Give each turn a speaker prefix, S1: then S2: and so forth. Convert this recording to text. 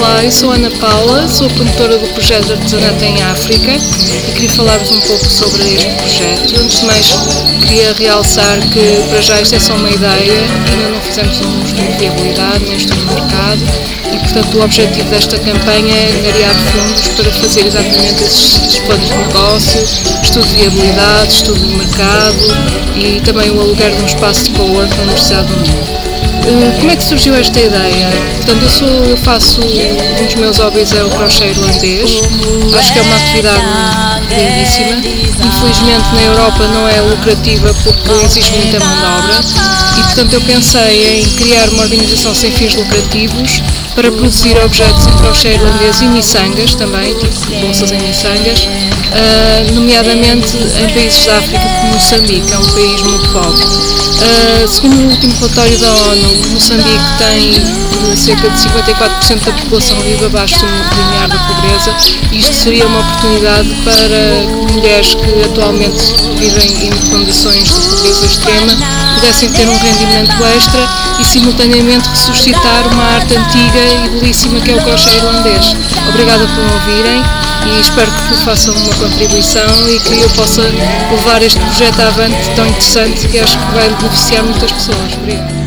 S1: Olá, eu sou Ana Paula, sou a promotora do projeto de artesanato em África e queria falar-vos um pouco sobre este projeto. Antes de mais, queria realçar que para já isto é só uma ideia, ainda não fizemos um estudo de viabilidade, nem um estudo de mercado e, portanto, o objetivo desta campanha é angariar fundos para fazer exatamente esses planos de negócio, estudo de viabilidade, estudo de mercado e também o aluguer de um espaço de co-work na Universidade do Mundo. Como é que surgiu esta ideia? Portanto, eu faço, um dos meus hobbies é o crochê irlandês, acho que é uma atividade lindíssima. Infelizmente na Europa não é lucrativa porque exige muita mão de obra e, portanto, eu pensei em criar uma organização sem fins lucrativos para produzir objetos em crochê irlandês e miçangas também, tipo bolsas em miçangas, nomeadamente em países da África como Moçambique, é um país muito pobre. Segundo o último relatório da ONU, Moçambique tem cerca de 54% da população vive abaixo do limiar da pobreza e isto seria uma oportunidade para mulheres que atualmente vivem em condições de pobreza extrema pudessem ter um rendimento extra e simultaneamente ressuscitar uma arte antiga e belíssima que é o crochê irlandês. Obrigada por me ouvirem e espero que façam uma contribuição e que eu possa levar este projeto avante tão interessante que acho que vai beneficiar muitas pessoas. Obrigada.